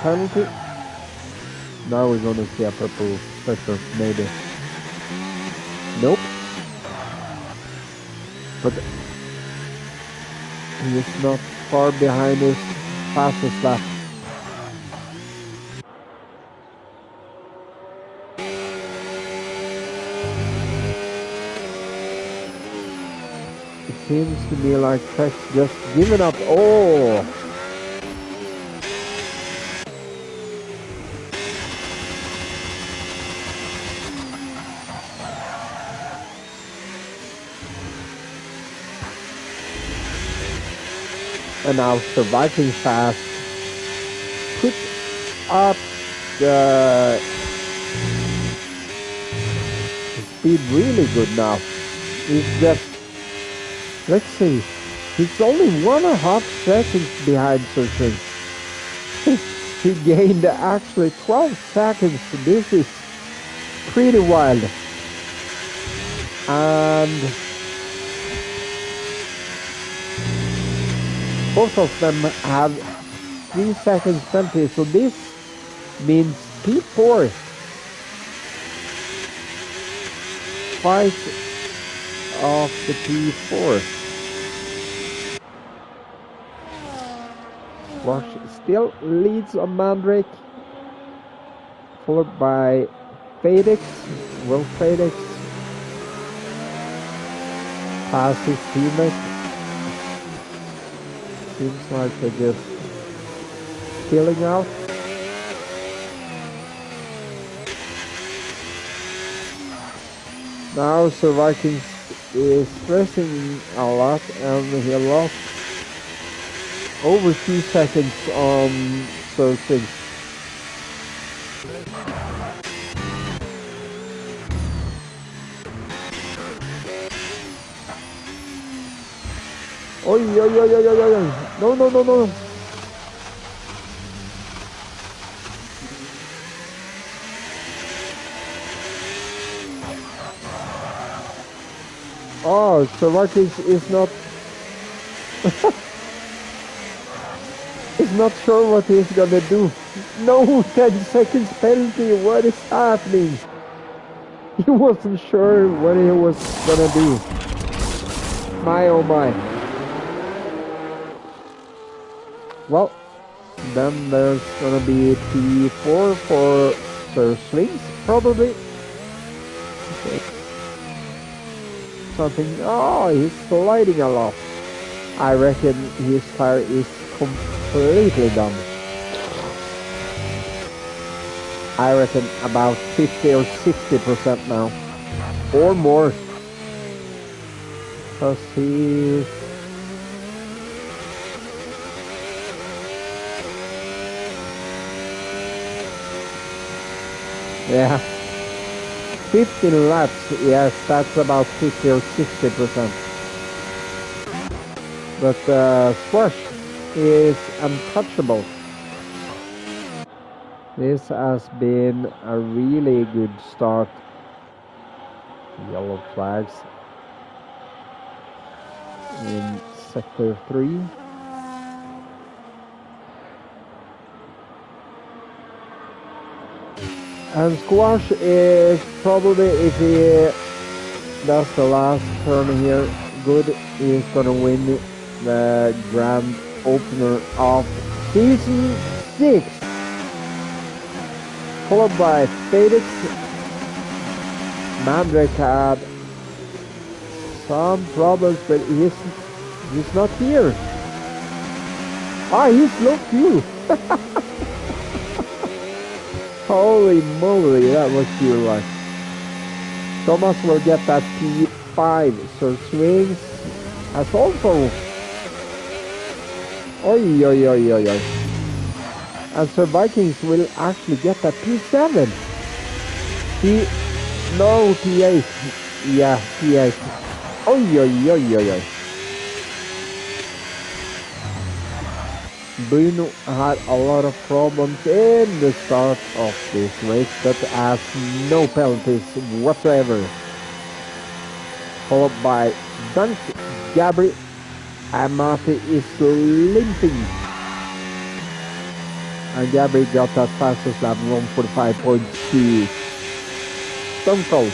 penalty. Now we're gonna see a purple sector, maybe. Nope. But he is not far behind his fastest lap. It seems to me like Tech's just giving up. Oh! And now the Viking fast put up the speed really good now. He's just, let's see, he's only 1.5 seconds behind Searching. He gained actually 12 seconds. This is pretty wild. And both of them have 3 seconds penalty, so this means P4 fight of the P4. Wash still leads on Mandrake, followed by Fadex. Will Fadex pass his teammate? Seems like they're just filling out. Now Sir Vikings is stressing a lot, and he lost over 2 seconds on Searching. Oi, oi, oi, oi, oi, oi, oi. No, no, no, no. Oh, Slovakians is not sure what he's gonna do. No, 10 seconds penalty. What is happening? He wasn't sure what he was gonna do. My oh my. Well, then there's gonna be P4 for Sir Swings, probably. Something. Oh, he's sliding a lot. I reckon his tire is completely done. I reckon about 50 or 60% now. Or more. Because he's... Yeah. 15 laps. Yes, that's about 50 or 60%. But Squash is untouchable. This has been a really good start. Yellow flags in sector 3. And Squash is probably, if he does the last turn here good, he's gonna win the grand opener of season 6. Followed by Felix. Mandrake had some problems, but he's not here. Ah, he's low fuel. Holy moly, that was pure luck. Thomas will get that P5. So Swings has also... Oi, oi, oi, oi, oi. And Sir Vikings will actually get that P7. No, P8. Yeah, P8. Oi, oi, oi, oi, oi. Bruno had a lot of problems in the start of this race, but has no penalties whatsoever. Followed by Dunk, Gabri, and Mate is limping. And Gabri got that fastest lap, 145.2. Stone Cold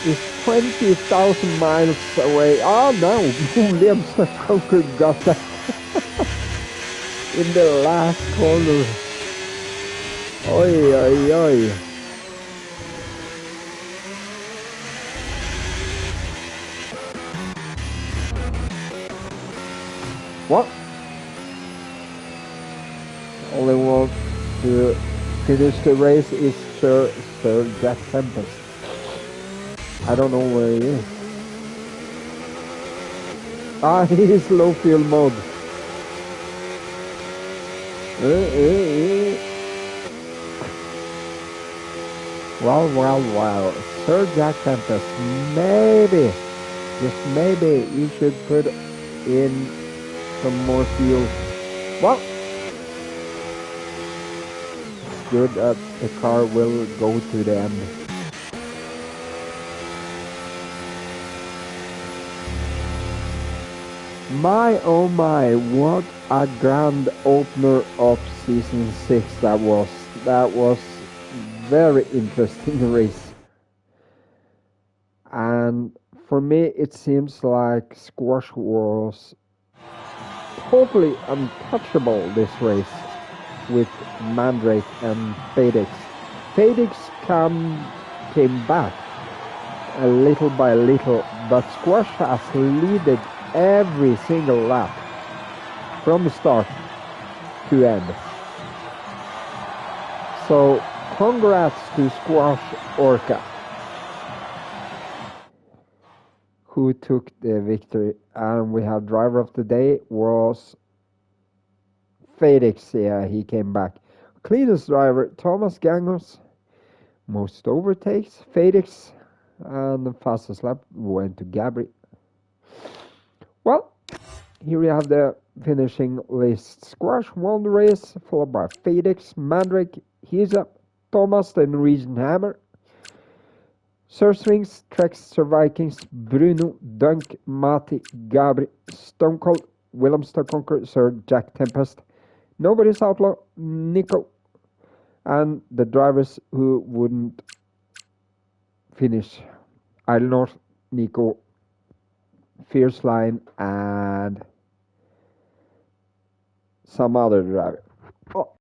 is 20,000 miles away. Oh no, Williams Coker got that in the last corner. Oi, oi, oi. What? Only one to finish the race is Sir Jack Tempest. I don't know where he is. Ah, he is low fuel mode. Well. Sir Jack Tempest, maybe, just maybe, you should put in some more fuel. Well, it's good that the car will go to the end. My oh my, what a grand opener of season 6 that was. That was very interesting race. And for me it seems like Squash was totally untouchable this race with Mandrake and Fadex. Fadex came back a little by little, but Squash has leaded every single lap from start to end. So congrats to Squash Orca, who took the victory. And we have driver of the day was Felix. Yeah, he came back. Cleanest driver Thomas Gangos. Most overtakes Felix, and the fastest lap went to Gabri. Well, here we have the finishing list. Squash won the race, followed by Felix, Mandrake, Hisa, Thomas, the Norwegian Hammer, Surswings, Trexter Vikings, Bruno, Dunk, Mati, Gabri, Stone Cold, Willem Conquer, Sir Jack Tempest, Nobody's Outlaw, Nico, and the drivers who wouldn't finish: Idle North, Nico, Fierce Line, and some other driver.